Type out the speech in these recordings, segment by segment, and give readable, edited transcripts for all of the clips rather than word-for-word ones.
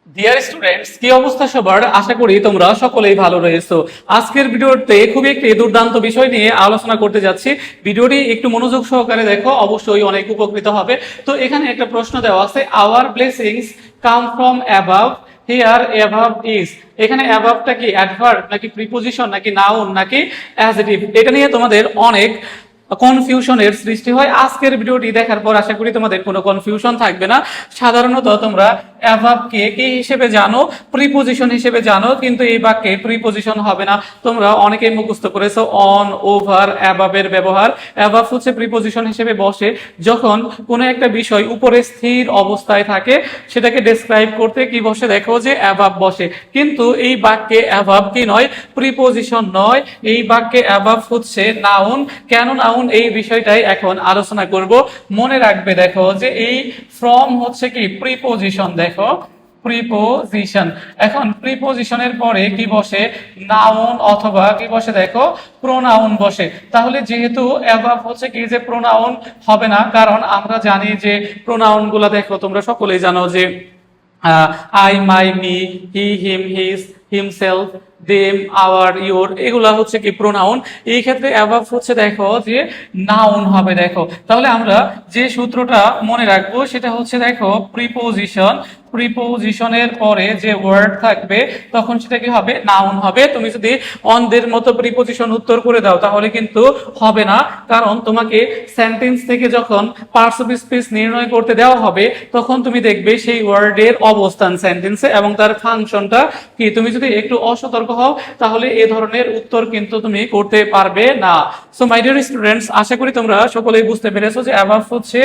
Dear students, কি অবস্থা সবার? আশা করি তোমরা সকলেই ভালো রয়েছো। আজকের ভিডিওতে খুবই একটি দুর্দান্ত বিষয় নিয়ে আলোচনা করতে যাচ্ছি। ভিডিওটি একটু মনোযোগ সহকারে দেখো, অবশ্যই অনেক উপকৃত হবে। তো এখানে একটা প্রশ্ন দেওয়া আছে, our blessings come from above, here above is. এখানে অ্যাবাভটা কি অ্যাডভার্ব নাকি প্রিপোজিশন নাকি নাউন নাকি অ্যাডজেক্টিভ, এটা নিয়ে তোমাদের অনেক কনফিউশনের সৃষ্টি হয়। আজকের ভিডিওটি দেখার পর আশা করি তোমাদের কোনো কনফিউশন থাকবে না। সাধারণত তোমরা অ্যাভাবকে কি হিসেবে জানো? প্রিপোজিশন হিসেবে জানো, কিন্তু এই বাক্যে প্রিপোজিশন হবে না। তোমরা অনেকেই মুখস্থ করেছো অন, ওভার, অ্যাভাবের ব্যবহার। অ্যাভাব হচ্ছে প্রিপোজিশন হিসেবে বসে যখন কোনো একটা বিষয় উপরে স্থির অবস্থায় থাকে, সেটাকে ডেসক্রাইব করতে কি বসে? দেখো যে অ্যাভাব বসে। কিন্তু এই বাক্যে অ্যাভাব কি নয়? প্রিপোজিশন নয়। এই বাক্যে অ্যাভাব হচ্ছে নাউন। কেন নাউন, এই বিষয়টাই এখন আলোচনা করব। মনে রাখবে দেখো যে এই ফ্রম হচ্ছে কি প্রিপোজিশন। দেখো প্রিপোজিশন, এখন প্রিপোজিশনের পরে কি বসে? নাউন অথবা কি বসে? দেখো প্রোনাউন বসে। তাহলে যেহেতু অ্যাভাব হচ্ছে কি যে প্রোনাউন হবে না, কারণ আমরা জানি যে প্রোনাউন গুলা, দেখো তোমরা সকলেই জানো যে I, my, me, he, him, his, himself, them, our, your, এগুলা হচ্ছে কি প্রোনাউন। এই ক্ষেত্রে অ্যাভাব হচ্ছে দেখো যে নাউন হবে। দেখো তাহলে আমরা যে সূত্রটা মনে রাখবো সেটা হচ্ছে দেখো প্রিপোজিশন। প্রিপোজিশনের পরে যে ওয়ার্ড থাকবে তখন সেটা কি হবে? নাউন হবে। তুমি যদি অনদের মতো প্রিপোজিশন উত্তর করে দাও তাহলে কিন্তু হবে না, কারণ তোমাকে সেন্টেন্স থেকে যখন পার্টস অফ স্পিচ নির্ণয় করতে দেওয়া হবে তখন তুমি দেখবে সেই ওয়ার্ডের অবস্থান সেন্টেন্সে এবং তার ফাংশনটা কি। তুমি যদি একটু অসতর্ক হও তাহলে এ ধরনের উত্তর কিন্তু তুমি করতে পারবে না। সো মাই ডিয়ার স্টুডেন্টস, আশা করি তোমরা সকলেই বুঝতে পেরেছো যে অ্যাভাব হচ্ছে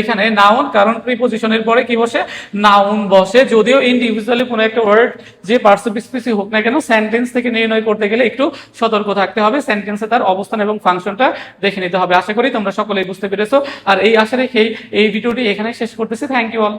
এখানে নাউন, কারণ প্রিপোজিশনের পরে কি বসে? নাউন বসে। যদিও ইন্ডিভিজুয়ালি কোনো একটা ওয়ার্ড যে পার্টস অফ স্পিচ হোক না কেন, সেন্টেন্স থেকে নির্ণয় করতে গেলে একটু সতর্ক থাকতে হবে। সেন্টেন্সে তার অবস্থান এবং ফাংশনটা দেখে নিতে হবে। আশা করি তোমরা সকলেই বুঝতে পেরেছো। আর এই আশা রেখেই এই ভিডিওটি এখানে শেষ করতেছি। Thank you all.